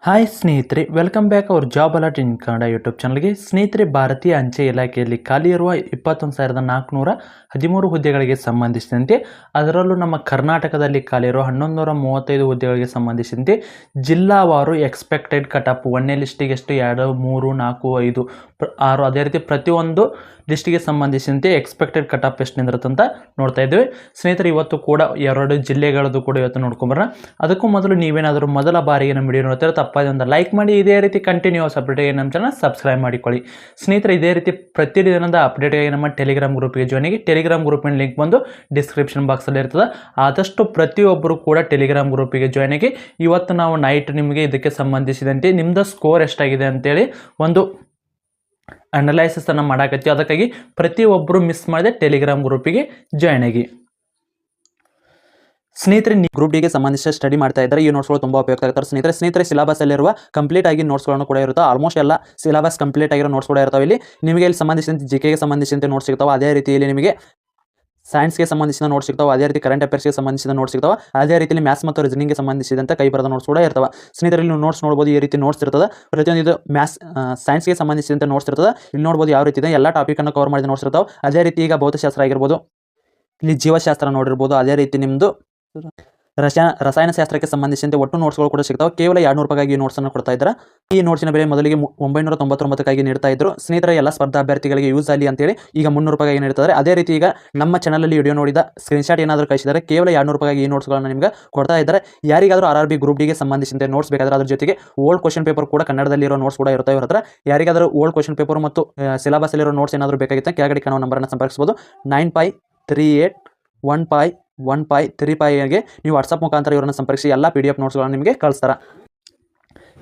Hi ಸ್ನೇಹಿತರೆ, welcome back hour job alert ಇನ್ Kannada YouTube ಚಾನಲ್ಗೆ. ಸ್ನೇಹಿತರೆ, ಭಾರತೀಯ ಅಂಚೆ ಇಲಾಖೆಯಲ್ಲಿ ಖಾಲಿ ಇರುವ 21,413 ಹುದ್ದೆಗಳಿಗೆ ಸಂಬಂಧಿಸಿದಂತೆ, ಅದರಲ್ಲೂ ನಮ್ಮ ಕರ್ನಾಟಕದಲ್ಲಿ ಖಾಲಿ ಇರುವ 1135 ಹುದ್ದೆಗಳಿಗೆ ಸಂಬಂಧಿಸಿದಂತೆ ಜಿಲ್ಲಾವಾರು ಎಕ್ಸ್ಪೆಕ್ಟೆಡ್ ಕಟಪ್ 1ನೇ ಲಿಸ್ಟಿಗೆ ಎಷ್ಟು 2, 3, 4, 5, 6 ಅದೇ ರೀತಿ ಪ್ರತಿಯೊಂದು ಲಿಸ್ಟಿಗೆ ಸಂಬಂಧಿಸಿದಂತೆ ಎಕ್ಸ್ಪೆಕ್ಟೆಡ್ ಕಟಪ್ ಎಷ್ಟು ನಿಂದಿರುತ್ತಂತ ನೋಡ್ತಾ ಇದ್ದೇವೆ. ಸ್ನೇಹಿತರೆ, ಇವತ್ತು ಕೂಡ 2 ಜಿಲ್ಲೆಗಳದ್ದು ಕೂಡ ಇವತ್ತು ನೋಡ್ಕೊಂಬರೋಣ. ಅದಕ್ಕೂ ಮೊದಲು ನೀವೇನಾದರೂ ಮೊದಲ ಬಾರಿಗೆ ನಮ್ಮ ವಿಡಿಯೋ ನೋಡ್ತಾರೆ ತಪ್ಪದೆ ಒಂದು ಲೈಕ್ ಮಾಡಿ, ಇದೇ ರೀತಿ ಕಂಟಿನ್ಯೂಸ್ ಅಪ್ಡೇಟ್ಗೆ ನಮ್ಮ ಚಾನಲ್ ಸಬ್ಸ್ಕ್ರೈಬ್ ಮಾಡಿಕೊಳ್ಳಿ. ಸ್ನೇಹಿತರೆ, ಇದೇ ರೀತಿ ಪ್ರತಿದಿನದ ಅಪ್ಡೇಟ್ಗೆ ನಮ್ಮ ಟೆಲಿಗ್ರಾಮ್ ಗ್ರೂಪ್ಗೆ ಜಾಯ್ನ್ ಆಗಿ. ಟೆಲಿಗ್ರಾಮ್ ಗ್ರೂಪಿನ ಲಿಂಕ್ ಬಂದು ಡಿಸ್ಕ್ರಿಪ್ಷನ್ ಬಾಕ್ಸಲ್ಲಿ ಇರ್ತದೆ. ಆದಷ್ಟು ಪ್ರತಿಯೊಬ್ಬರು ಕೂಡ ಟೆಲಿಗ್ರಾಮ್ ಗ್ರೂಪಿಗೆ ಜಾಯ್ನ್ ಆಗಿ. ಇವತ್ತು ನಾವು ನೈಟ್ ನಿಮಗೆ ಇದಕ್ಕೆ ಸಂಬಂಧಿಸಿದಂತೆ ನಿಮ್ಮದು ಸ್ಕೋರ್ ಎಷ್ಟಾಗಿದೆ ಅಂತೇಳಿ ಒಂದು ಅನಲೈಸಿಸ್ ಅನ್ನು ಮಾಡಾಕತ್ತೀವಿ. ಅದಕ್ಕಾಗಿ ಪ್ರತಿಯೊಬ್ಬರು ಮಿಸ್ ಮಾಡದೆ ಟೆಲಿಗ್ರಾಮ್ ಗ್ರೂಪಿಗೆ ಜಾಯ್ನ್ ಆಗಿ. ಸ್ನೇಹಿತರೆ, ಗ್ರೂಪ್ ಡಿಗೆ ಸಂಬಂಧಿಸಿದ ಸ್ಟಡಿ ಮಾಡ್ತಾ ಇದ್ದಾರೆ. ಈ ನೋಟ್ಸ್ಗಳು ತುಂಬ ಉಪಯುಕ್ತ ಆಗ್ತಾರೆ. ಸ್ನೇಹಿತರೆ ಸಿಲೆಬಸ್ ಅಲ್ಲಿರುವ ಕಂಪ್ಲೀಟ್ ಆಗಿ ನೋಟ್ಸ್ಗಳನ್ನು ಕೂಡ ಇರುತ್ತೆ. ಆಲ್ಮೋಸ್ಟ್ ಎಲ್ಲ ಸಿಲೆಬಸ್ ಕಂಪ್ಲೀಟ್ ಆಗಿರೋ ನೋಟ್ಸ್ ಕೂಡ ಇರ್ತಾವೆ. ಇಲ್ಲಿ ನಿಮಗೆ ಇಲ್ಲಿ ಸಂಬಂಧಿಸಿದಂತೆ ಜಿಕೆಗೆ ಸಂಬಂಧಿಸಿದಂತೆ ನೋಟ್ಸ್ ಸಿಗ್ತಾವೆ. ಅದೇ ರೀತಿಯಲ್ಲಿ ನಿಮಗೆ ಸೈನ್ಸ್ಗೆ ಸಂಬಂಧಿಸಿದ ನೋಟ್ಸ್ ಸಿಗ್ತಾವೆ. ಅದೇ ರೀತಿ ಕರೆಂಟ್ ಅಫೇರ್ಸ್ಗೆ ಸಂಬಂಧಿಸಿದ ನೋಟ್ಸ್ ಸಿಗ್ತಾವೆ. ಅದೇ ರೀತಿಯಲ್ಲಿ ಮ್ಯಾಥ್ಸ್ ಮತ್ತು ರೀಸನಿಂಗ್ಗೆ ಸಂಬಂಧಿಸಿದಂತೆ ಕೈ ಬರೆದ ನೋಟ್ಸ್ ಕೂಡ ಇರ್ತವೆ. ಸ್ನೇಹಿತರೆ, ನೀವು ನೋಟ್ಸ್ ನೋಡ್ಬೋದು. ಈ ರೀತಿ ನೋಟ್ಸ್ ಇರ್ತದೆ. ಪ್ರತಿಯೊಂದು ಇದು ಸೈನ್ಸ್ಗೆ ಸಂಬಂಧಿಸಿದಂತೆ ನೋಟ್ಸ್ ಇರ್ತದೆ. ಇಲ್ಲಿ ನೋಡ್ಬೋದು ಯಾವ ರೀತಿ ಇದೆ. ಎಲ್ಲ ಟಾಪಿಕನ್ನು ಕವರ್ ಮಾಡಿದ ನೋಟ್ಸ್ ಇರ್ತಾವೆ. ಅದೇ ರೀತಿ ಈಗ ಭೌತಶಾಸ್ತ್ರ ಆಗಿರ್ಬೋದು, ಇಲ್ಲಿ ಜೀವಶಾಸ್ತ್ರ ನೋಡಿರ್ಬೋದು. ಅದೇ ರೀತಿ ನಿಮ್ಮದು ರಸಾಯನಶಾಸ್ತ್ರಕ್ಕೆ ಸಂಬಂಧಿಸಿದಂತೆ ಒಟ್ಟು ನೋಟ್ಸ್ಗಳು ಕೂಡ ಸಿಗ್ತಾವೆ. ಕೇವಲ 200 ರೂಪಾಯಿಗಾಗಿ ಈ ನೋಟ್ಸನ್ನು ಕೊಡ್ತಾ ಇದ್ದಾರೆ. ಈ ನೋಟ್ಸಿನ ಬೆಲೆ ಮೊದಲಿಗೆ 999 ನೀಡ್ತಾ ಇದ್ರು. ಸ್ನೇಹಿತರೆ, ಎಲ್ಲ ಸ್ಪರ್ಧಾ ಅಭ್ಯರ್ಥಿಗಳಿಗೆ ಯೂಸ್ ಆಗಲಿ ಅಂತೇಳಿ ಈಗ 300 ರೂಪಾಯಿಗೆ ನೀಡ್ತಾರೆ. ಅದೇ ರೀತಿ ಈಗ ನಮ್ಮ ಚಾನಲಲ್ಲಿ ವಿಡಿಯೋ ನೋಡಿದ ಸ್ಕ್ರೀನ್ಶಾಟ್ ಏನಾದರೂ ಕಳಿಸಿದರೆ ಕೇವಲ 200 ರೂಪಾಯಿಗೆ ಈ ನೋಟ್ಸ್ಗಳನ್ನು ನಿಮಗೆ ಕೊಡ್ತಾ ಇದ್ದಾರೆ. ಯಾರಿಗಾದರೂ RRB ಗ್ರೂಪ್ ಡಿಗೆ ಸಂಬಂಧಿಸಿದಂತೆ ನೋಟ್ಸ್ ಬೇಕಾದರೆ ಅದ್ರ ಜೊತೆಗೆ ಓಲ್ಡ್ ಕ್ವಶನ್ ಪೇಪರ್ ಕೂಡ ಕನ್ನಡದಲ್ಲಿರೋ ನೋಟ್ಸ್ ಕೂಡ ಇರ್ತಾವೆ. ಇವ್ರ ಹತ್ರ ಯಾರಿಗಾದರೂ ಓಲ್ಡ್ ಕ್ವಶನ್ ಪೇಪರ್ ಮತ್ತು ಸಿಲೆಬಸ್ಸಲ್ಲಿರೋ ನೋಟ್ಸ್ ಏನಾದರೂ ಬೇಕಾಗಿತ್ತು ಕೆಳಗಡೆ ಕಾಣುವ ನಂಬರನ್ನು ಸಂಪರ್ಕಿಸಬಹುದು. 9538151535ಗೆ ನೀವು ವಾಟ್ಸಪ್ ಮುಖಾಂತರ ಇವರನ್ನು ಸಂಪರ್ಕಿಸಿ ಎಲ್ಲ PDF ನೋಟ್ಸ್ಗಳನ್ನು ನಿಮಗೆ ಕಳಿಸ್ತಾರೆ.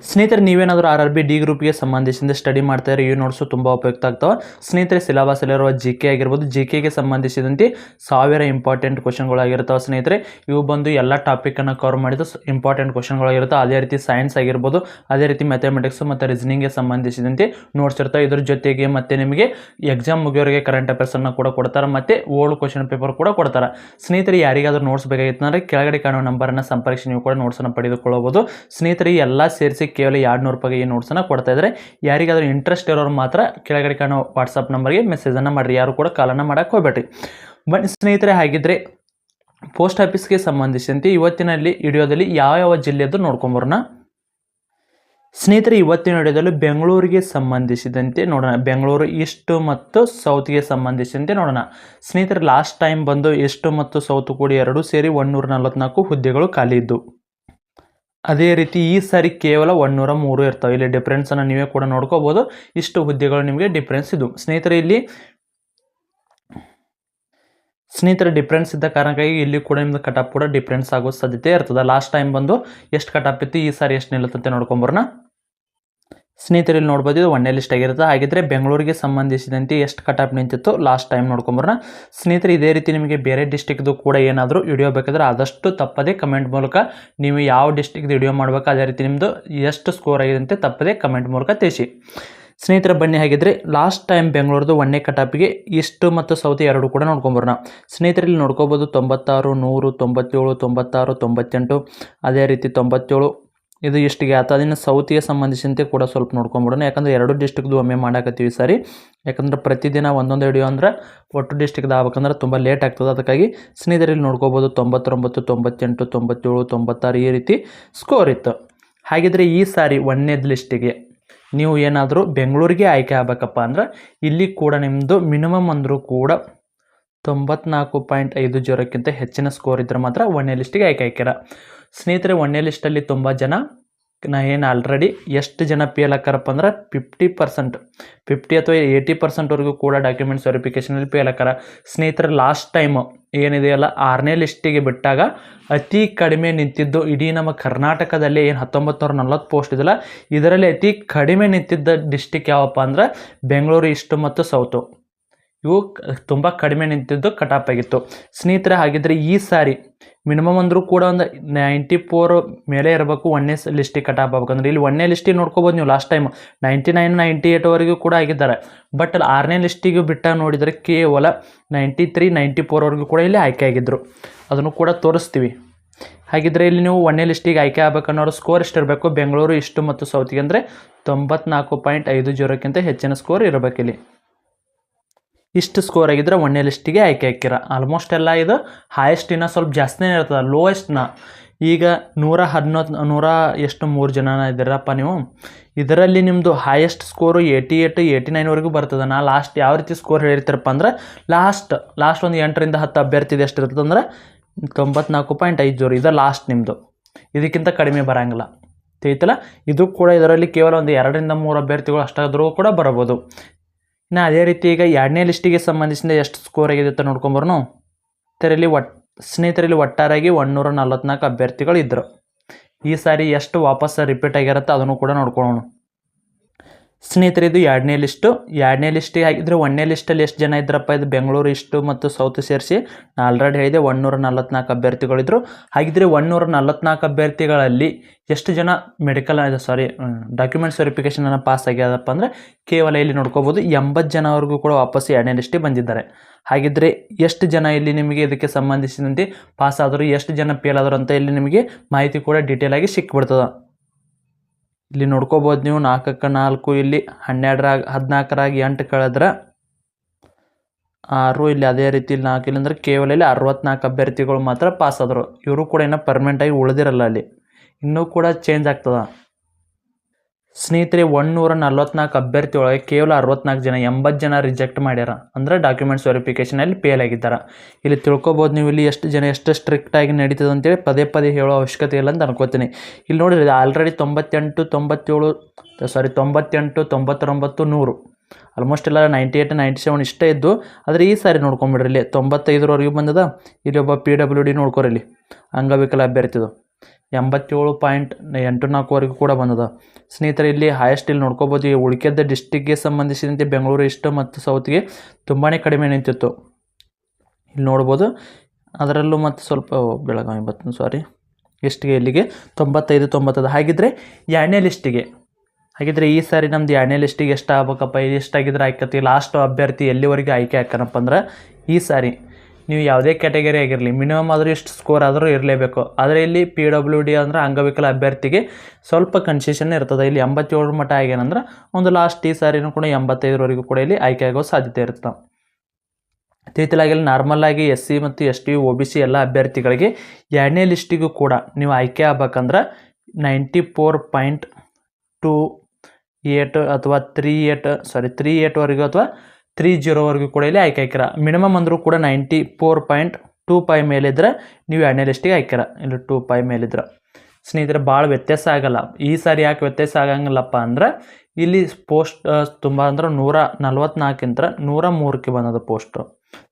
ಸ್ನೇಹಿತರೆ, ನೀವೇನಾದರೂ RRB ಡಿ ಗ್ರೂಪ್ಗೆ ಸಂಬಂಧಿಸಿದ ಸ್ಟಡಿ ಮಾಡ್ತಾ ಇರೋ ಈ ನೋಟ್ಸು ತುಂಬ ಉಪಯುಕ್ತ ಆಗ್ತವೆ. ಸ್ನೇಹಿತರೆ, ಸಿಲೆಬಸ್ಸಲ್ಲಿರುವ GK ಆಗಿರ್ಬೋದು, GKಗೆ ಸಂಬಂಧಿಸಿದಂತೆ 1000 ಇಂಪಾರ್ಟೆಂಟ್ ಕ್ವಶನ್ಗಳಾಗಿರ್ತಾವೆ. ಸ್ನೇಹಿತರೆ, ಇವು ಬಂದು ಎಲ್ಲ ಟಾಪಿಕನ್ನು ಕವರ್ ಮಾಡಿದ ಇಂಪಾರ್ಟೆಂಟ್ ಕ್ವಶನ್ಗಳಾಗಿರ್ತವೆ. ಅದೇ ರೀತಿ ಸೈನ್ಸ್ ಆಗಿರ್ಬೋದು, ಅದೇ ರೀತಿ ಮ್ಯಾಥಮೆಟಿಕ್ಸ್ ಮತ್ತು ರೀಸನಿಂಗ್ಗೆ ಸಂಬಂಧಿಸಿದಂತೆ ನೋಟ್ಸ್ ಇರ್ತವೆ. ಇದ್ರ ಜೊತೆಗೆ ಮತ್ತೆ ನಿಮಗೆ ಎಕ್ಸಾಮ್ ಮುಗಿಯೋರಿಗೆ ಕರೆಂಟ್ ಅಫೇರ್ಸನ್ನು ಕೂಡ ಕೊಡ್ತಾರೆ, ಮತ್ತು ಓಲ್ಡ್ ಕ್ವಶನ್ ಪೇಪರ್ ಕೂಡ ಕೊಡ್ತಾರೆ. ಸ್ನೇಹಿತರೆ, ಯಾರಿಗಾದರೂ ನೋಟ್ಸ್ ಬೇಕಾಗಿತ್ತು ಅಂದರೆ ಕೆಳಗಡೆ ಕಾಣುವ ನಂಬರನ್ನು ಸಂಪರ್ಕಿಸಿ ನೀವು ಕೂಡ ನೋಟ್ಸನ್ನು ಪಡೆದುಕೊಳ್ಳಬಹುದು. ಸ್ನೇಹಿತರೆ, ಎಲ್ಲ ಸೇರಿಸಿ ಕೇವಲ 200 ರೂಪಾಯಿಗೆ ಈ ನೋಟ್ಸನ್ನು ಕೊಡ್ತಾ ಇದ್ದಾರೆ. ಯಾರಿಗಾದರೂ ಇಂಟ್ರೆಸ್ಟ್ ಇರೋರು ಮಾತ್ರ ಕೆಳಗಡೆ ಕಾಣೋ ವಾಟ್ಸಪ್ ನಂಬರ್ಗೆ ಮೆಸೇಜನ್ನು ಮಾಡಿರಿ. ಯಾರು ಕೂಡ ಕಾಲನ್ನು ಮಾಡೋಕ್ಕೆ ಹೋಗ್ಬೇಡ್ರಿ. ಬನ್ನಿ ಸ್ನೇಹಿತರೆ, ಹಾಗಿದ್ರೆ ಪೋಸ್ಟ್ ಆಫೀಸ್ಗೆ ಸಂಬಂಧಿಸಿದಂತೆ ಇವತ್ತಿನಲ್ಲಿ ವಿಡಿಯೋದಲ್ಲಿ ಯಾವ ಜಿಲ್ಲೆಯದ್ದು ನೋಡ್ಕೊಂಬರೋಣ. ಸ್ನೇಹಿತರೆ, ಇವತ್ತಿನ ವಿಡಿಯೋದಲ್ಲಿ ಬೆಂಗಳೂರಿಗೆ ಸಂಬಂಧಿಸಿದಂತೆ ನೋಡೋಣ. ಬೆಂಗಳೂರು ಈಸ್ಟ್ ಮತ್ತು ಸೌತ್ಗೆ ಸಂಬಂಧಿಸಿದಂತೆ ನೋಡೋಣ. ಸ್ನೇಹಿತರೆ, ಲಾಸ್ಟ್ ಟೈಮ್ ಬಂದು ಈಸ್ಟ್ ಮತ್ತು ಸೌತ್ ಕೂಡಿ ಎರಡೂ ಸೇರಿ 144 ಹುದ್ದೆಗಳು ಖಾಲಿ ಇದ್ದು. ಅದೇ ರೀತಿ ಈ ಸಾರಿ ಕೇವಲ 103 ಇರ್ತವೆ. ಇಲ್ಲಿ ಡಿಫ್ರೆನ್ಸನ್ನು ನೀವೇ ಕೂಡ ನೋಡ್ಕೋಬೋದು. ಇಷ್ಟು ಹುದ್ದೆಗಳು ನಿಮಗೆ ಡಿಫ್ರೆನ್ಸ್ ಇದು. ಸ್ನೇಹಿತರೆ, ಡಿಫ್ರೆನ್ಸ್ ಇದ್ದ ಕಾರಣಕ್ಕಾಗಿ ಇಲ್ಲಿ ಕೂಡ ನಿಮ್ಮದು ಕಟಪ್ ಕೂಡ ಡಿಫ್ರೆನ್ಸ್ ಆಗೋ ಸಾಧ್ಯತೆ ಇರ್ತದೆ. ಲಾಸ್ಟ್ ಟೈಮ್ ಬಂದು ಎಷ್ಟು ಕಟಪ್ ಇತ್ತು, ಈ ಸಾರಿ ಎಷ್ಟು ನಿಲ್ಲುತ್ತೆ ನೋಡ್ಕೊಂಬರೋಣ. ಸ್ನೇಹಿತರೆ, ಇಲ್ಲಿ ನೋಡ್ಬೋದು, ಇದು 1ನೇ ಲಿಸ್ಟ್ ಆಗಿರುತ್ತೆ. ಹಾಗಿದ್ರೆ ಬೆಂಗಳೂರಿಗೆ ಸಂಬಂಧಿಸಿದಂತೆ ಎಷ್ಟು ಕಟಾಪ್ ನಿಂತಿತ್ತು ಲಾಸ್ಟ್ ಟೈಮ್ ನೋಡ್ಕೊಂಬರೋಣ. ಸ್ನೇಹಿತರೆ, ಇದೇ ರೀತಿ ನಿಮಗೆ ಬೇರೆ ಡಿಸ್ಟಿಕ್ದು ಕೂಡ ಏನಾದರೂ ವಿಡಿಯೋ ಬೇಕಾದರೆ ಆದಷ್ಟು ತಪ್ಪದೇ ಕಮೆಂಟ್ ಮೂಲಕ ನೀವು ಯಾವ ಡಿಸ್ಟಿಕ್ದು ವಿಡಿಯೋ ಮಾಡಬೇಕು, ಅದೇ ರೀತಿ ನಿಮ್ಮದು ಎಷ್ಟು ಸ್ಕೋರ್ ಆಗಿದೆ ಅಂತ ತಪ್ಪದೇ ಕಮೆಂಟ್ ಮೂಲಕ ತಿಳಿಸಿ. ಸ್ನೇಹಿತರೆ, ಬನ್ನಿ ಹಾಗಿದ್ರೆ ಲಾಸ್ಟ್ ಟೈಮ್ ಬೆಂಗಳೂರದು 1ನೇ ಕಟಾಪಿಗೆ ಈಸ್ಟ್ ಮತ್ತು ಸೌತ್ ಎರಡು ಕೂಡ ನೋಡ್ಕೊಂಬರೋಣ. ಸ್ನೇಹಿತರೆ, ಇಲ್ಲಿ ನೋಡ್ಕೋಬೋದು 96, 100, 97, 96, 98, ಅದೇ ರೀತಿ 97 ಇದು ಇಷ್ಟಿಗೆ ಆಯ್ತು. ಅದನ್ನು ಸೌತಿಗೆ ಸಂಬಂಧಿಸಿದಂತೆ ಕೂಡ ಸ್ವಲ್ಪ ನೋಡ್ಕೊಂಬಿಡೋಣ. ಯಾಕಂದರೆ ಎರಡು ಡಿಸ್ಟಿಕ್ದು ಒಮ್ಮೆ ಮಾಡಾಕತ್ತೀವಿ ಸರಿ. ಯಾಕಂದ್ರೆ ಪ್ರತಿದಿನ ಒಂದೊಂದು ವಿಡಿಯೋ ಅಂದ್ರೆ ಒಟ್ಟು ಡಿಸ್ಟಿಕ್ದು ಆಗ್ಬೇಕಂದ್ರೆ ತುಂಬ ಲೇಟ್ ಆಗ್ತದೆ. ಅದಕ್ಕಾಗಿ ಸ್ನೇಹಿತರಲ್ಲಿ ನೋಡ್ಕೋಬೋದು 99, 98, 97, 96 ಈ ರೀತಿ ಸ್ಕೋರ್ ಇತ್ತು. ಹಾಗಿದ್ರೆ ಈ ಸಾರಿ 1ನೇ ಲಿಸ್ಟಿಗೆ ನೀವು ಏನಾದರೂ ಬೆಂಗಳೂರಿಗೆ ಆಯ್ಕೆ ಆಗಬೇಕಪ್ಪ ಅಂದ್ರೆ ಇಲ್ಲಿ ಕೂಡ ನಿಮ್ಮದು ಮಿನಿಮಮ್ ಅಂದರೂ ಕೂಡ 94.50ಕ್ಕಿಂತ ಹೆಚ್ಚಿನ ಸ್ಕೋರ್ ಇದ್ದರೆ ಮಾತ್ರ 1ನೇ ಲಿಸ್ಟಿಗೆ ಆಯ್ಕೆರ. ಸ್ನೇಹಿತರೆ, 1ನೇ ಲಿಸ್ಟಲ್ಲಿ ತುಂಬ ಜನ ಏನು ಆಲ್ರೆಡಿ ಎಷ್ಟು ಜನ ಫೇಲ್ ಆಕಾರಪ್ಪ ಅಂದ್ರೆ 50% ಅಥವಾ 80%ವರೆಗೂ ಕೂಡ ಡಾಕ್ಯುಮೆಂಟ್ಸ್ ವೆರಿಫಿಕೇಷನಲ್ಲಿ ಫೇಲ್ ಆಕಾರ. ಸ್ನೇಹಿತರೆ, ಲಾಸ್ಟ್ ಟೈಮು ಏನಿದೆಯಲ್ಲ 6ನೇ ಲಿಸ್ಟಿಗೆ ಬಿಟ್ಟಾಗ ಅತಿ ಕಡಿಮೆ ನಿಂತಿದ್ದು ಇಡೀ ನಮ್ಮ ಕರ್ನಾಟಕದಲ್ಲಿ ಏನು 1940 ಪೋಸ್ಟ್ ಇದೆಯಲ್ಲ ಇದರಲ್ಲಿ ಅತಿ ಕಡಿಮೆ ನಿಂತಿದ್ದ ಡಿಸ್ಟಿಕ್ ಯಾವಪ್ಪ ಅಂದ್ರೆ ಬೆಂಗಳೂರು ಈಸ್ಟ್ ಮತ್ತು ಸೌತು. ಇವು ತುಂಬ ಕಡಿಮೆ ನಿಂತಿದ್ದು ಕಟಾಪ್ ಆಗಿತ್ತು. ಸ್ನೇಹಿತರೆ, ಹಾಗಿದ್ರೆ ಈ ಸಾರಿ ಮಿನಿಮಮ್ ಅಂದರೂ ಕೂಡ ಒಂದು 94 ಮೇಲೆ ಇರಬೇಕು 1ನೇ ಲಿಸ್ಟಿಗೆ ಕಟಾಪ್ ಆಗ್ಬೇಕಂದ್ರೆ. ಇಲ್ಲಿ 1ನೇ ಲಿಸ್ಟಿಗೆ ನೋಡ್ಕೋಬೋದು ನೀವು ಲಾಸ್ಟ್ ಟೈಮ್ 99, 98ವರೆಗೂ ಕೂಡ ಆಗಿದ್ದಾರೆ. ಬಟ್ 6ನೇ ಲಿಸ್ಟಿಗೆ ಬಿಟ್ಟಾಗ ನೋಡಿದರೆ ಕೇವಲ 93, 94ವರೆಗೂ ಕೂಡ ಇಲ್ಲಿ ಆಯ್ಕೆ ಆಗಿದ್ದರು. ಅದನ್ನು ಕೂಡ ತೋರಿಸ್ತೀವಿ. ಹಾಗಿದ್ರೆ ಇಲ್ಲಿ ನೀವು 1ನೇ ಲಿಸ್ಟಿಗೆ ಆಯ್ಕೆ ಆಗ್ಬೇಕನ್ನೋರು ಸ್ಕೋರ್ ಎಷ್ಟಿರಬೇಕು, ಬೆಂಗಳೂರು ಇಷ್ಟು ಮತ್ತು ಸೌತಿಗೆ ಅಂದರೆ 94.50ಕ್ಕಿಂತ ಹೆಚ್ಚಿನ ಸ್ಕೋರ್ ಇರಬೇಕಿಲ್ಲಿ. ಇಷ್ಟು ಸ್ಕೋರ್ ಆಗಿದ್ರೆ 1ನೇ ಲಿಸ್ಟಿಗೆ ಆಯ್ಕೆ ಹಾಕಿರ. ಆಲ್ಮೋಸ್ಟ್ ಎಲ್ಲ ಇದು ಹೈಯೆಸ್ಟ್ ಇನ್ನೂ ಸ್ವಲ್ಪ ಜಾಸ್ತಿನೇ ಇರ್ತದೆ, ಲೋಯೆಸ್ಟ್ನ ಈಗ 3 ಜನ ಇದ್ದೀರಪ್ಪ ನೀವು. ಇದರಲ್ಲಿ ನಿಮ್ಮದು ಹೈಯೆಸ್ಟ್ ಸ್ಕೋರು 88, 89ವರೆಗೂ ಬರ್ತದೆ. ನಾ ಲಾಸ್ಟ್ ಯಾವ ರೀತಿ ಸ್ಕೋರ್ ಹೇಳಿರ್ತೀರಪ್ಪ ಅಂದ್ರೆ ಲಾಸ್ಟ್ ಒಂದು 8ರಿಂದ 10 ಅಭ್ಯರ್ಥಿದು ಎಷ್ಟು ಇರ್ತದೆ ಅಂದ್ರೆ 94.50 ಇದು ಲಾಸ್ಟ್ ನಿಮ್ಮದು, ಇದಕ್ಕಿಂತ ಕಡಿಮೆ ಬರೋಂಗಿಲ್ಲ. ತಿಳಿತಲ್ಲ. ಇದು ಕೂಡ ಇದರಲ್ಲಿ ಕೇವಲ ಒಂದು 2ರಿಂದ 3 ಅಭ್ಯರ್ಥಿಗಳು ಅಷ್ಟಾದರೂ ಕೂಡ ಬರಬಹುದು. ಇನ್ನು ಅದೇ ರೀತಿ ಈಗ 2ನೇ ಲಿಸ್ಟಿಗೆ ಸಂಬಂಧಿಸಿದ ಎಷ್ಟು ಸ್ಕೋರ್ ಆಗಿದೆ ಅಂತ ನೋಡ್ಕೊಂಬರೋನು. ಸ್ನೇಹಿತರಲ್ಲಿ ಒಟ್ಟಾರೆಯಾಗಿ 144 ಅಭ್ಯರ್ಥಿಗಳು ಇದ್ದರು. ಈ ಸಾರಿ ಎಷ್ಟು ವಾಪಸ್ ರಿಪೀಟ್ ಆಗಿರುತ್ತೆ ಅದನ್ನು ಕೂಡ ನೋಡ್ಕೊಳ್ಳೋಣ. ಸ್ನೇಹಿತರೆ ಇದು 2ನೇ ಲಿಸ್ಟಿಗೆ ಆಗಿದ್ದರೆ 1ನೇ ಲಿಸ್ಟಲ್ಲಿ ಎಷ್ಟು ಜನ ಇದ್ರಪ್ಪ, ಇದು ಬೆಂಗಳೂರು ಇಷ್ಟು ಮತ್ತು ಸೌತ್ ಸೇರಿಸಿ ನಾನು ಆಲ್ರೆಡಿ ಹೇಳಿದೆ 144 ಅಭ್ಯರ್ಥಿಗಳಿದ್ರು. ಹಾಗಿದ್ರೆ 144 ಅಭ್ಯರ್ಥಿಗಳಲ್ಲಿ ಎಷ್ಟು ಜನ ಡಾಕ್ಯುಮೆಂಟ್ಸ್ ವೆರಿಫಿಕೇಷನನ್ನು ಪಾಸ್ ಆಗ್ಯಾದಪ್ಪ ಅಂದರೆ ಕೇವಲ ಇಲ್ಲಿ ನೋಡ್ಕೋಬೋದು 80 ಜನವರೆಗೂ ಕೂಡ ವಾಪಸ್ 2ನೇ ಲಿಸ್ಟಿಗೆ ಬಂದಿದ್ದಾರೆ. ಹಾಗಿದ್ರೆ ಎಷ್ಟು ಜನ ಇಲ್ಲಿ ನಿಮಗೆ ಇದಕ್ಕೆ ಸಂಬಂಧಿಸಿದಂತೆ ಪಾಸ್ ಆದರು, ಎಷ್ಟು ಜನ ಫೇಲ್ ಆದರು ಅಂತ ಇಲ್ಲಿ ನಿಮಗೆ ಮಾಹಿತಿ ಕೂಡ ಡೀಟೇಲ್ ಆಗಿ ಸಿಕ್ಬಿಡ್ತದೆ. ಇಲ್ಲಿ ನೋಡ್ಕೋಬೋದು ನೀವು 4ಕ್ಕೆ 4, ಇಲ್ಲಿ 14ರಾಗಿ 8 ಕಳೆದ್ರೆ 6, ಇಲ್ಲಿ ಅದೇ ರೀತಿ ಇಲ್ಲಿ 4 ಇಲ್ಲಂದ್ರೆ ಕೇವಲ ಇಲ್ಲಿ 64 ಅಭ್ಯರ್ಥಿಗಳು ಮಾತ್ರ ಪಾಸ್ ಆದರು. ಇವರು ಕೂಡ ಇನ್ನೂ ಪರ್ಮನೆಂಟಾಗಿ ಉಳಿದಿರಲ್ಲ, ಅಲ್ಲಿ ಇನ್ನೂ ಕೂಡ ಚೇಂಜ್ ಆಗ್ತದೆ. ಸ್ನೇಹಿತರೆ 144 ಅಭ್ಯರ್ಥಿ ಒಳಗೆ ಕೇವಲ 64 ಜನ 80 ಜನ ರಿಜೆಕ್ಟ್ ಮಾಡ್ಯಾರ, ಅಂದರೆ ಡಾಕ್ಯುಮೆಂಟ್ಸ್ ವೆರಿಫಿಕೇಷನಲ್ಲಿ ಫೇಲ್ ಆಗಿದ್ದಾರೆ. ಇಲ್ಲಿ ತಿಳ್ಕೊಬೋದು ನೀವು ಇಲ್ಲಿ ಎಷ್ಟು ಸ್ಟ್ರಿಕ್ಟಾಗಿ ನಡೀತದೆ ಅಂತೇಳಿ ಪದೇ ಹೇಳೋ ಅವಶ್ಯಕತೆ ಇಲ್ಲ ಅಂತ ಅನ್ಕೋತೀನಿ. ಇಲ್ಲಿ ನೋಡಿರಿ ಆಲ್ರೆಡಿ 98, 99, 100 ಆಲ್ಮೋಸ್ಟ್ ಎಲ್ಲ 98, 97 ಇಷ್ಟೇ ಇದ್ದು. ಆದರೆ ಈ ಸಾರಿ ನೋಡ್ಕೊಂಬಿಡ್ರಿ ಇಲ್ಲಿ 95ವರೆಗೂ ಬಂದದ. ಇಲ್ಲಿ ಒಬ್ಬ PWD ನೋಡ್ಕೊರಿ, ಇಲ್ಲಿ ಅಂಗವಿಕಲ ಅಭ್ಯರ್ಥಿದು 87.84ವರೆಗೂ ಕೂಡ ಬಂದದ. ಸ್ನೇಹಿತರೆ ಇಲ್ಲಿ ಹೈಯೆಸ್ಟ್ ಇಲ್ಲಿ ನೋಡ್ಕೋಬೋದು. ಈ ಉಳಿಕೆದ್ದ ಡಿಸ್ಟಿಕ್ಗೆ ಸಂಬಂಧಿಸಿದಂತೆ ಬೆಂಗಳೂರು ಇಷ್ಟು ಮತ್ತು ಸೌತ್ಗೆ ತುಂಬಾ ಕಡಿಮೆ ನಿಂತಿತ್ತು, ಇಲ್ಲಿ ನೋಡ್ಬೋದು. ಅದರಲ್ಲೂ ಮತ್ತು ಸ್ವಲ್ಪ ಬೆಳಗಾವಿ ಎಷ್ಟಿಗೆ ಇಲ್ಲಿಗೆ 95, 90. ಹಾಗಿದ್ರೆ 2ನೇ ಲಿಸ್ಟಿಗೆ ಈ ಸಾರಿ ನಮ್ದು 2ನೇ ಲಿಸ್ಟಿಗೆ ಎಷ್ಟು ಆಗ್ಬೇಕಪ್ಪ, ಎಷ್ಟಾಗಿದ್ರೆ ಆಯ್ಕತಿ ಲಾಸ್ಟ್ ಅಭ್ಯರ್ಥಿ ಎಲ್ಲಿವರೆಗೆ ಆಯ್ಕೆ ಹಾಕನಪ್ಪ ಅಂದ್ರೆ ಈ ಸಾರಿ ನೀವು ಯಾವುದೇ ಕ್ಯಾಟಗರಿ ಆಗಿರಲಿ ಮಿನಿಮಮ್ ಆದರೂ ಇಷ್ಟು ಸ್ಕೋರ್ ಆದರೂ ಇರಲೇಬೇಕು. ಆದರೆ ಇಲ್ಲಿ PWD ಅಂದರೆ ಅಂಗವಿಕಲ ಅಭ್ಯರ್ಥಿಗೆ ಸ್ವಲ್ಪ ಕನ್ಸೆಷನ್ ಇರ್ತದೆ. ಇಲ್ಲಿ 87 ಮಟ್ಟ ಆಗ್ಯಾನಂದ್ರೆ ಒಂದು ಲಾಸ್ಟ್ ಈ ಸಾರಿನೂ ಕೂಡ 85ವರೆಗೂ ಕೂಡ ಇಲ್ಲಿ ಆಯ್ಕೆ ಆಗೋ ಸಾಧ್ಯತೆ ಇರ್ತದೆ. ತಿಳಿಸಲಾಗಿ ನಾರ್ಮಲ್ ಆಗಿ SC ಮತ್ತು ST OBC ಎಲ್ಲ ಅಭ್ಯರ್ಥಿಗಳಿಗೆ 2ನೇ ಲಿಸ್ಟಿಗೂ ಕೂಡ ನೀವು ಆಯ್ಕೆ ಆಗ್ಬೇಕಂದ್ರೆ 94.28 ಅಥವಾ 38ವರೆಗೂ ಅಥವಾ 30ವರೆಗೂ ಕೂಡ ಇಲ್ಲಿ ಆಯ್ಕೆ ಹಾಕಿರ. ಮಿನಿಮಮ್ ಅಂದರೂ ಕೂಡ 94.25 ಮೇಲಿದ್ರೆ ನೀವು 2ನೇ ಲಿಸ್ಟಿಗೆ ಹಾಕಿರ. ಇಲ್ಲಿ 25 ಮೇಲಿದ್ರೆ ಸ್ನೇಹಿತರೆ ಭಾಳ ವ್ಯತ್ಯಾಸ ಆಗಲ್ಲ. ಈ ಸಾರಿ ಯಾಕೆ ವ್ಯತ್ಯಾಸ ಆಗಂಗಿಲ್ಲಪ್ಪ ಅಂದ್ರೆ ಇಲ್ಲಿ ಪೋಸ್ಟ್ ತುಂಬ ಅಂದ್ರೆ 144ಕ್ಕಿಂತ 103ಕ್ಕೆ ಬಂದದ ಪೋಸ್ಟು.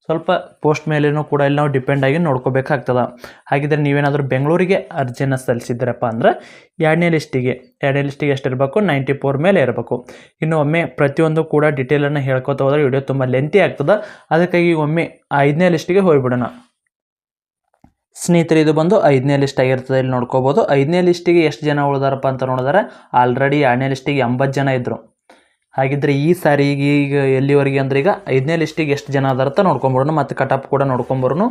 ಸ್ವಲ್ಪ ಪೋಸ್ಟ್ ಮೇಲೇನೂ ಕೂಡ ಇಲ್ಲಿ ನಾವು ಡಿಪೆಂಡ್ ಆಗಿ ನೋಡ್ಕೋಬೇಕಾಗ್ತದೆ. ಹಾಗಿದ್ರೆ ನೀವೇನಾದರೂ ಬೆಂಗಳೂರಿಗೆ ಅರ್ಜಿಯನ್ನು ಸಲ್ಲಿಸಿದ್ರಪ್ಪ ಅಂದ್ರೆ 2ನೇ ಲಿಸ್ಟಿಗೆ ಎಷ್ಟಿರಬೇಕು, 94 ಮೇಲೆ ಇರಬೇಕು. ಇನ್ನು ಒಮ್ಮೆ ಪ್ರತಿಯೊಂದು ಕೂಡ ಡೀಟೇಲನ್ನು ಹೇಳ್ಕೊತಾ ಹೋದರೆ ವಿಡಿಯೋ ತುಂಬ ಲೆಂತಿ ಆಗ್ತದೆ. ಅದಕ್ಕಾಗಿ ಒಮ್ಮೆ 5ನೇ ಲಿಸ್ಟಿಗೆ ಹೋಗ್ಬಿಡೋಣ. ಸ್ನೇಹಿತರೆ ಇದು ಬಂದು 5ನೇ ಲಿಸ್ಟ್ ಆಗಿರ್ತದೆ. ಇಲ್ಲಿ ನೋಡ್ಕೋಬೋದು 5ನೇ ಲಿಸ್ಟಿಗೆ ಎಷ್ಟು ಜನ ಉಳಿದಾರಪ್ಪ ಅಂತ ನೋಡಿದ್ರೆ ಆಲ್ರೆಡಿ 2ನೇ ಲಿಸ್ಟಿಗೆ 80 ಜನ ಇದ್ದರು. ಹಾಗಿದ್ರೆ ಈ ಸಾರಿ ಈಗ ಎಲ್ಲಿವರೆಗೆ ಅಂದ್ರೆ ಈಗ 5ನೇ ಲಿಸ್ಟಿಗೆ ಎಷ್ಟು ಜನ ಅದಾರ ಅಂತ ನೋಡ್ಕೊಂಬರೋಣ, ಮತ್ತು ಕಟಪ್ ಕೂಡ ನೋಡ್ಕೊಂಬರೋನು.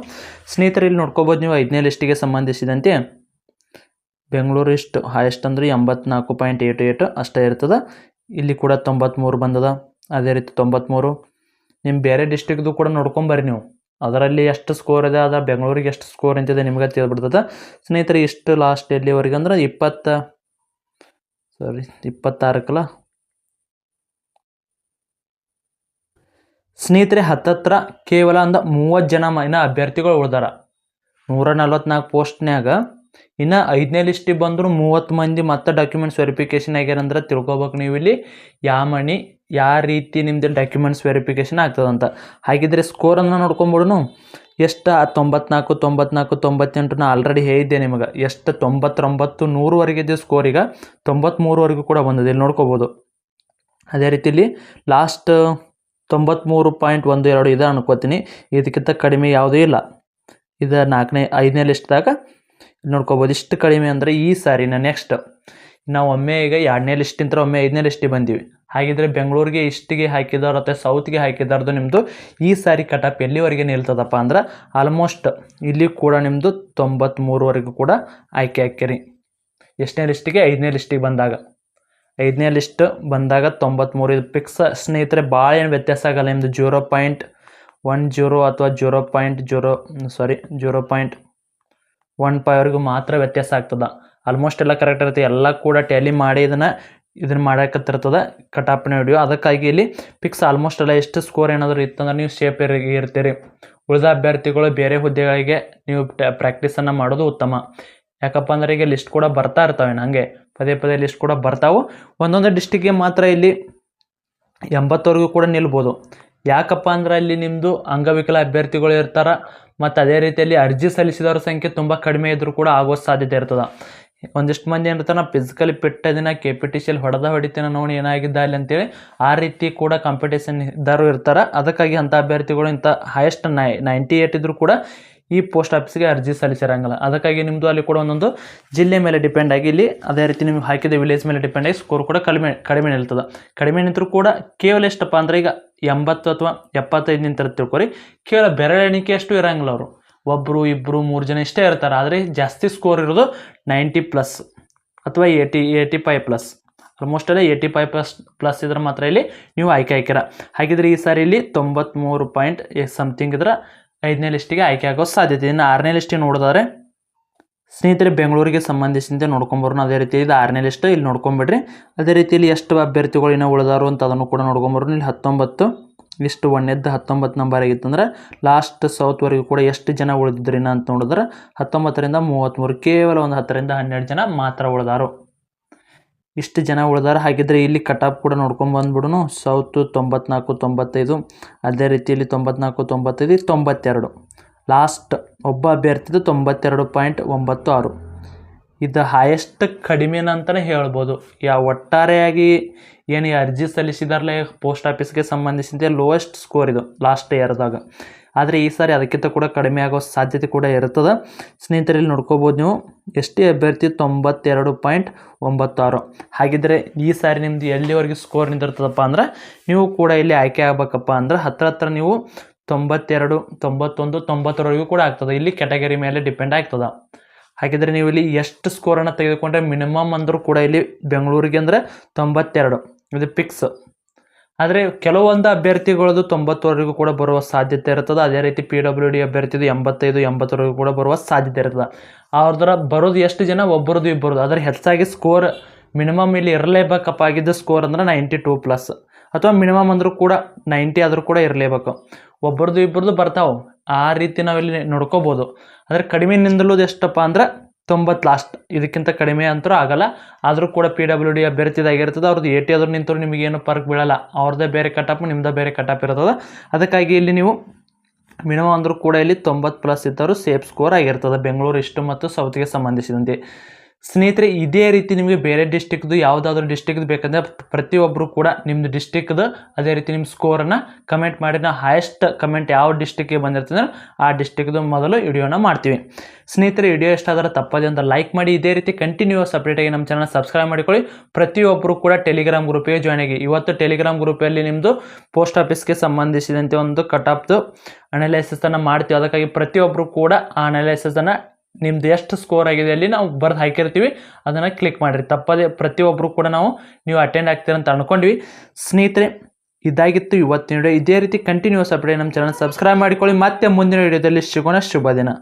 ಸ್ನೇಹಿತರೆ ಇಲ್ಲಿ ನೋಡ್ಕೋಬೋದು ನೀವು 5ನೇ ಲಿಸ್ಟಿಗೆ ಸಂಬಂಧಿಸಿದಂತೆ ಬೆಂಗಳೂರು ಇಷ್ಟು ಹೈಯೆಸ್ಟ್ ಅಂದ್ರೆ 84.88 ಅಷ್ಟೇ ಇರ್ತದೆ. ಇಲ್ಲಿ ಕೂಡ 93 ಬಂದದ. ಅದೇ ರೀತಿ 93 ನಿಮ್ಮ ಬೇರೆ ಡಿಸ್ಟಿಕ್ದು ಕೂಡ ನೋಡ್ಕೊಂಬರ್ರಿ ನೀವು, ಅದರಲ್ಲಿ ಎಷ್ಟು ಸ್ಕೋರ್ ಇದೆ, ಅದ ಬೆಂಗಳೂರಿಗೆ ಎಷ್ಟು ಸ್ಕೋರ್ ಅಂತಿದೆ ನಿಮ್ಗೆ ತಿಳಿದ್ಬಿಡ್ತದೆ. ಸ್ನೇಹಿತರೆ ಇಷ್ಟು ಲಾಸ್ಟ್ ಎಲ್ಲಿವರೆಗೆ ಅಂದ್ರೆ 26 ಸ್ನೇಹಿತರೆ ಹತ್ತತ್ರ ಕೇವಲ ಒಂದು 30 ಜನ ಇನ್ನು ಅಭ್ಯರ್ಥಿಗಳು ಉಳ್ದಾರ. 144 ಪೋಸ್ಟ್ನ್ಯಾಗ ಇನ್ನು 5ನೇ ಲಿಸ್ಟಿಗೆ ಬಂದರೂ 30 ಮಂದಿ ಮತ್ತೆ ಡಾಕ್ಯುಮೆಂಟ್ಸ್ ವೆರಿಫಿಕೇಷನ್ ಆಗ್ಯಾರಂದ್ರೆ ತಿಳ್ಕೊಬೇಕು ನೀವು ಇಲ್ಲಿ ಯಾವ ರೀತಿ ನಿಮ್ಮದು ಡಾಕ್ಯುಮೆಂಟ್ಸ್ ವೆರಿಫಿಕೇಷನ್ ಆಗ್ತದಂತ. ಹಾಗಿದ್ರೆ ಸ್ಕೋರನ್ನು ನೋಡ್ಕೊಂಬಿಡೋನು. ಎಷ್ಟು 94, 94, 98 ನಾ ಆಲ್ರೆಡಿ ಹೇಳಿದ್ದೆ ನಿಮಗೆ. ಎಷ್ಟು 99, 100ವರೆಗೆ ಇದ್ದ ಸ್ಕೋರ್ ಈಗ 93ವರೆಗೂ ಕೂಡ ಬಂದಿದೆ, ಇಲ್ಲಿ ನೋಡ್ಕೋಬೋದು. ಅದೇ ರೀತಿ ಇಲ್ಲಿ ಲಾಸ್ಟ್ 93.12 ಇದೆ ಅನ್ಕೋತೀನಿ. ಇದಕ್ಕಿಂತ ಕಡಿಮೆ ಯಾವುದೂ ಇಲ್ಲ. ಇದು 5ನೇ ಲಿಸ್ಟ್ದಾಗ ನೋಡ್ಕೋಬೋದು. ಇಷ್ಟು ಕಡಿಮೆ ಅಂದರೆ ಈ ಸಾರಿನ ನೆಕ್ಸ್ಟ್ ನಾವು ಒಮ್ಮೆ ಈಗ 2ನೇ ಲಿಸ್ಟಿಂದ ಒಮ್ಮೆ 5ನೇ ಲಿಸ್ಟಿಗೆ ಬಂದೀವಿ. ಹಾಗಿದ್ರೆ ಬೆಂಗಳೂರಿಗೆ ಇಷ್ಟಿಗೆ ಹಾಕಿದವ್ರು ಅಥವಾ ಸೌತ್ಗೆ ಹಾಕಿದಾರ್ದು ನಿಮ್ಮದು ಈ ಸಾರಿ ಕಟಾಪ್ ಎಲ್ಲಿವರೆಗೆ ನಿಲ್ತದಪ್ಪ ಅಂದ್ರೆ ಆಲ್ಮೋಸ್ಟ್ ಇಲ್ಲಿ ಕೂಡ ನಿಮ್ಮದು 93ವರೆಗೂ ಕೂಡ ಆಯ್ಕೆ ಹಾಕಿರಿ. ಎಷ್ಟನೇ ಲಿಸ್ಟಿಗೆ? 5ನೇ ಲಿಸ್ಟಿಗೆ ಬಂದಾಗ 5ನೇ ಲಿಸ್ಟ್ ಬಂದಾಗ 93 ಇದು ಫಿಕ್ಸ್ ಸ್ನೇಹಿತರೆ. ಭಾಳ ಏನು ವ್ಯತ್ಯಾಸ ಆಗಲ್ಲ ನಿಮ್ಮದು 0.10 ಅಥವಾ 0.15ವರೆಗೂ ಮಾತ್ರ ವ್ಯತ್ಯಾಸ ಆಗ್ತದೆ. ಆಲ್ಮೋಸ್ಟ್ ಎಲ್ಲ ಕರೆಕ್ಟ್ ಇರುತ್ತೆ, ಎಲ್ಲ ಕೂಡ ಟ್ಯಾಲಿ ಮಾಡಿ ಇದನ್ನು ಮಾಡಕತ್ತಿರ್ತದೆ ಕಟಾಪಿನ ವಿಡಿಯೋ. ಅದಕ್ಕಾಗಿ ಇಲ್ಲಿ ಫಿಕ್ಸ್ ಆಲ್ಮೋಸ್ಟ್ ಎಲ್ಲ ಎಷ್ಟು ಸ್ಕೋರ್ ಏನಾದರೂ ಇತ್ತಂದ್ರೆ ನೀವು ಸೇಫ್ ಇರ್ತೀರಿ. ಉಳಿದ ಅಭ್ಯರ್ಥಿಗಳು ಬೇರೆ ಹುದ್ದೆಗಳಿಗೆ ನೀವು ಪ್ರಾಕ್ಟೀಸನ್ನು ಮಾಡೋದು ಉತ್ತಮ. ಯಾಕಪ್ಪ ಅಂದ್ರೆ ಈಗ ಲಿಸ್ಟ್ ಕೂಡ ಬರ್ತಾ ಇರ್ತವೆ, ಹಂಗೆ ಪದೇ ಲಿಸ್ಟ್ ಕೂಡ ಬರ್ತಾವೆ. ಒಂದೊಂದು ಡಿಸ್ಟಿಕ್ಗೆ ಮಾತ್ರ ಇಲ್ಲಿ 80ವರೆಗೂ ಕೂಡ ನಿಲ್ಬೋದು. ಯಾಕಪ್ಪ ಅಂದ್ರೆ ಇಲ್ಲಿ ನಿಮ್ಮದು ಅಂಗವಿಕಲ ಅಭ್ಯರ್ಥಿಗಳು ಇರ್ತಾರೆ ಮತ್ತು ಅದೇ ರೀತಿಯಲ್ಲಿ ಅರ್ಜಿ ಸಲ್ಲಿಸಿದವ್ರ ಸಂಖ್ಯೆ ತುಂಬ ಕಡಿಮೆ ಇದ್ರೂ ಕೂಡ ಆಗೋ ಸಾಧ್ಯತೆ ಇರ್ತದೆ. ಒಂದಿಷ್ಟು ಮಂದಿ ಏನಿರ್ತಾರೆ ನಾವು ಫಿಸಿಕಲಿ ಫಿಟ್ ದಿನ KPTCಯಲ್ಲಿ ಹೊಡಿತೀನ ನೋಡಿ ಏನಾಗಿದ್ದ ಅಲ್ಲಿ ಅಂತೇಳಿ ಆ ರೀತಿ ಕೂಡ ಕಾಂಪಿಟೇಷನ್ ಇದ್ದಾರು ಇರ್ತಾರೆ. ಅದಕ್ಕಾಗಿ ಅಂಥ ಅಭ್ಯರ್ಥಿಗಳು ಇಂಥ ಹೈಯೆಸ್ಟ್ 98 ಇದ್ರೂ ಕೂಡ ಈ ಪೋಸ್ಟ್ ಆಫೀಸ್ಗೆ ಅರ್ಜಿ ಸಲ್ಲಿಸಿರಂಗಿಲ್ಲ. ಅದಕ್ಕಾಗಿ ನಿಮ್ಮದು ಅಲ್ಲಿ ಕೂಡ ಒಂದೊಂದು ಜಿಲ್ಲೆ ಮೇಲೆ ಡಿಪೆಂಡ್ ಆಗಿ ಇಲ್ಲಿ ಅದೇ ರೀತಿ ನೀವು ಹಾಕಿದ ವಿಲೇಜ್ ಮೇಲೆ ಡಿಪೆಂಡ್ ಆಗಿ ಸ್ಕೋರ್ ಕೂಡ ಕಡಿಮೆ ನಿಲ್ತದೆ. ಕಡಿಮೆ ನಿಂತರೂ ಕೂಡ ಕೇವಲ ಎಷ್ಟಪ್ಪ ಅಂದ್ರೆ ಈಗ 80 ಅಥವಾ 75 ನಿಂತರ ತಿಳ್ಕೊರಿ, ಕೇವಲ ಬೆರಳೆಣಿಕೆ ಅಷ್ಟು ಇರಂಗಿಲ್ಲ. ಅವರು 1 2 3 ಜನ ಇಷ್ಟೇ ಇರ್ತಾರೆ. ಆದರೆ ಜಾಸ್ತಿ ಸ್ಕೋರ್ ಇರೋದು 90+ ಅಥವಾ 85+. ಆಲ್ಮೋಸ್ಟ್ ಎಲ್ಲ 85+ ಇದ್ರೆ ಮಾತ್ರ ಇಲ್ಲಿ ನೀವು ಆಯ್ಕೆ ಹಾಕಿರ. ಹಾಗಿದ್ರೆ ಈ ಸಾರಿ ಇಲ್ಲಿ 93 ಪಾಯಿಂಟ್ ಸಮಥಿಂಗ್ ಇದ್ರೆ 5ನೇ ಲಿಸ್ಟಿಗೆ ಆಯ್ಕೆ ಆಗೋ ಸಾಧ್ಯತೆ. ಇನ್ನು 6ನೇ ಲಿಸ್ಟಿಗೆ ನೋಡಿದ್ರೆ ಸ್ನೇಹಿತರೆ ಬೆಂಗಳೂರಿಗೆ ಸಂಬಂಧಿಸಿದಂತೆ ನೋಡ್ಕೊಂಬರೋಣ. ಅದೇ ರೀತಿ ಇದು 6ನೇ ಲಿಸ್ಟ್ ಇಲ್ಲಿ ನೋಡ್ಕೊಂಬಿಡ್ರಿ. ಅದೇ ರೀತಿಯಲ್ಲಿ ಎಷ್ಟು ಅಭ್ಯರ್ಥಿಗಳು ಇನ್ನೂ ಉಳಿದಾರು ಅಂತ ಅದನ್ನು ಕೂಡ ನೋಡ್ಕೊಂಬರೋಣ. ಇಲ್ಲಿ 19 ಲಿಸ್ಟ್ 1ನೇದ್ದು 19 ನಂಬರ್ ಆಗಿತ್ತಂದ್ರೆ ಲಾಸ್ಟ್ ಸೌತ್ವರೆಗೂ ಕೂಡ ಎಷ್ಟು ಜನ ಉಳಿದಿದ್ರಿನ ಅಂತ ನೋಡಿದ್ರೆ 19ರಿಂದ 33, ಕೇವಲ ಒಂದು 10ರಿಂದ 12 ಜನ ಮಾತ್ರ ಉಳಿದಾರು. ಇಷ್ಟು ಜನ ಉಳಿದಾರ. ಹಾಗಿದ್ರೆ ಇಲ್ಲಿ ಕಟಾಪ್ ಕೂಡ ನೋಡ್ಕೊಂಬಂದ್ಬಿಡೋಣ. ಸೌತು 94 95, ಅದೇ ರೀತಿಯಲ್ಲಿ 94 95 92. ಲಾಸ್ಟ್ ಒಬ್ಬ ಅಭ್ಯರ್ಥಿದು 92.96. ಇದು ಹೈಯೆಸ್ಟ್ ಕಡಿಮೆನ ಅಂತಲೇ ಹೇಳ್ಬೋದು. ಒಟ್ಟಾರೆಯಾಗಿ ಏನು ಅರ್ಜಿ ಸಲ್ಲಿಸಿದಾರಲ್ಲ ಪೋಸ್ಟ್ ಆಫೀಸ್ಗೆ ಸಂಬಂಧಿಸಿದಂತೆ ಲೋಯೆಸ್ಟ್ ಸ್ಕೋರ್ ಇದು ಲಾಸ್ಟ್ ಇಯರ್ದಾಗ. ಆದರೆ ಈ ಸಾರಿ ಅದಕ್ಕಿಂತ ಕೂಡ ಕಡಿಮೆ ಆಗೋ ಸಾಧ್ಯತೆ ಕೂಡ ಇರ್ತದೆ. ಸ್ನೇಹಿತರಲ್ಲಿ ನೋಡ್ಕೋಬೋದು ನೀವು ಎಷ್ಟೇ ಅಭ್ಯರ್ಥಿ 92.96. ಹಾಗಿದ್ರೆ ಈ ಸಾರಿ ನಿಮ್ಮದು ಎಲ್ಲಿವರೆಗೆ ಸ್ಕೋರ್ ನಿಂತಿರ್ತದಪ್ಪ ಅಂದ್ರೆ ನೀವು ಕೂಡ ಇಲ್ಲಿ ಆಯ್ಕೆ ಆಗ್ಬೇಕಪ್ಪ ಅಂದ್ರೆ ಹತ್ರ ನೀವು 92 91 90ವರೆಗೂ ಕೂಡ ಆಗ್ತದೆ. ಇಲ್ಲಿ ಕ್ಯಾಟಗರಿ ಮೇಲೆ ಡಿಪೆಂಡ್ ಆಗ್ತದೆ. ಹಾಗಿದ್ರೆ ನೀವು ಇಲ್ಲಿ ಎಷ್ಟು ಸ್ಕೋರನ್ನು ತೆಗೆದುಕೊಂಡ್ರೆ ಮಿನಿಮಮ್ ಅಂದರೂ ಕೂಡ ಇಲ್ಲಿ ಬೆಂಗಳೂರಿಗೆ ಅಂದರೆ 92 ಇದು ಫಿಕ್ಸ್. ಆದರೆ ಕೆಲವೊಂದು ಅಭ್ಯರ್ಥಿಗಳದ್ದು 90ವರೆಗೂ ಕೂಡ ಬರುವ ಸಾಧ್ಯತೆ ಇರ್ತದೆ. ಅದೇ ರೀತಿ PWD ಅಭ್ಯರ್ಥಿದು 85 80ವರೆಗೂ ಕೂಡ ಬರುವ ಸಾಧ್ಯತೆ ಇರ್ತದೆ. ಅವ್ರದ್ರ ಬರೋದು ಎಷ್ಟು ಜನ? ಒಬ್ಬರದು ಇಬ್ಬರದು. ಆದರೆ ಹೆಚ್ಚಾಗಿ ಸ್ಕೋರ್ ಮಿನಿಮಮ್ ಇಲ್ಲಿ ಇರಲೇಬೇಕಪ್ಪ ಆಗಿದ್ದ ಸ್ಕೋರ್ ಅಂದ್ರೆ 92+ ಅಥವಾ ಮಿನಿಮಮ್ ಅಂದರೂ ಕೂಡ 90 ಆದರೂ ಕೂಡ ಇರಲೇಬೇಕು. ಒಬ್ಬರದು ಇಬ್ಬರದು ಬರ್ತಾವೆ. ಆ ರೀತಿ ನಾವಿಲ್ಲಿ ನೋಡ್ಕೋಬೋದು. ಆದರೆ ಕಡಿಮೆ ನಿಂದಲೋದು ಎಷ್ಟಪ್ಪ ಅಂದ್ರೆ 90 ಲಾಸ್ಟ್. ಇದಕ್ಕಿಂತ ಕಡಿಮೆ ಅಂತೂ ಆಗಲ್ಲ. ಆದರೂ ಕೂಡ PWD ಅಭ್ಯರ್ಥಿದಾಗಿರ್ತದೆ. ಅವ್ರದ್ದು 80 ಆದ್ರೂ ನಿಂತರೂ ನಿಮಗೇನು ಫರ್ಕ್ ಬೀಳಲ್ಲ. ಅವ್ರದ್ದೇ ಬೇರೆ ಕಟಾಪ್ ನಿಮ್ಮದೇ ಬೇರೆ ಕಟಾಪ್ ಇರ್ತದೆ. ಅದಕ್ಕಾಗಿ ಇಲ್ಲಿ ನೀವು ಮಿನಿಮಮ್ ಅಂದರೂ ಕೂಡ ಇಲ್ಲಿ 90+ ಇದ್ದವರು ಸೇಫ್ ಸ್ಕೋರ್ ಆಗಿರ್ತದೆ ಬೆಂಗಳೂರು ಇಷ್ಟು ಮತ್ತು ಸೌತ್ಗೆ ಸಂಬಂಧಿಸಿದಂತೆ. ಸ್ನೇಹಿತರೆ ಇದೇ ರೀತಿ ನಿಮಗೆ ಬೇರೆ ಡಿಸ್ಟಿಕ್ದು ಯಾವುದಾದ್ರೂ ಡಿಸ್ಟಿಕ್ದು ಬೇಕಂದರೆ ಪ್ರತಿಯೊಬ್ಬರು ಕೂಡ ನಿಮ್ಮದು ಡಿಸ್ಟಿಕ್ದು ಅದೇ ರೀತಿ ನಿಮ್ಮ ಸ್ಕೋರನ್ನು ಕಮೆಂಟ್ ಮಾಡಿ. ನಾವು ಹೈಯೆಸ್ಟ್ ಕಮೆಂಟ್ ಯಾವ ಡಿಸ್ಟಿಕ್ಗೆ ಬಂದಿರ್ತದೆ ಆ ಡಿಸ್ಟಿಕ್ದು ಮೊದಲು ವಿಡಿಯೋನ ಮಾಡ್ತೀವಿ. ಸ್ನೇಹಿತರೆ ವಿಡಿಯೋ ಇಷ್ಟ ಆದರೆ ತಪ್ಪದೆ ಅಂತ ಲೈಕ್ ಮಾಡಿ. ಇದೇ ರೀತಿ ಕಂಟಿನ್ಯೂಸ್ ಅಪ್ಡೇಟಾಗಿ ನಮ್ಮ ಚಾನಲ್ ಸಬ್ಸ್ಕ್ರೈಬ್ ಮಾಡಿಕೊಳ್ಳಿ. ಪ್ರತಿಯೊಬ್ಬರು ಕೂಡ ಟೆಲಿಗ್ರಾಮ್ ಗ್ರೂಪಿಗೆ ಜಾಯ್ನ್ ಆಗಿ. ಇವತ್ತು ಟೆಲಿಗ್ರಾಮ್ ಗ್ರೂಪಲ್ಲಿ ನಿಮ್ಮದು ಪೋಸ್ಟ್ ಆಫೀಸ್ಗೆ ಸಂಬಂಧಿಸಿದಂತೆ ಒಂದು ಕಟಾಪ್ದು ಅನಾಲಿಸಿಸನ್ನು ಮಾಡ್ತೀವಿ. ಅದಕ್ಕಾಗಿ ಪ್ರತಿಯೊಬ್ಬರು ಕೂಡ ಆ ಅನಾಲಿಸಿಸನ್ನು ನಿಮ್ದು ಎಷ್ಟು ಸ್ಕೋರ್ ಆಗಿದೆ ಅಲ್ಲಿ ನಾವು ಬರೆದು ಹಾಕಿರ್ತೀವಿ, ಅದನ್ನು ಕ್ಲಿಕ್ ಮಾಡಿರಿ. ತಪ್ಪದೆ ಪ್ರತಿಯೊಬ್ಬರು ಕೂಡ ನೀವು ಅಟೆಂಡ್ ಆಗ್ತೀರ ಅಂತ ಅಂದ್ಕೊಂಡ್ವಿ. ಸ್ನೇಹಿತರೆ ಇದಾಗಿತ್ತು ಇವತ್ತಿನ ವಿಡಿಯೋ. ಇದೇ ರೀತಿ ಕಂಟಿನ್ಯೂಸ್ ಅಪ್ಡೇಟ್ ನಮ್ಮ ಚಾನಲ್ ಸಬ್ಸ್ಕ್ರೈಬ್ ಮಾಡಿಕೊಳ್ಳಿ. ಮತ್ತೆ ಮುಂದಿನ ವಿಡಿಯೋದಲ್ಲಿ ಸಿಗೋಣ. ಶುಭ ದಿನ.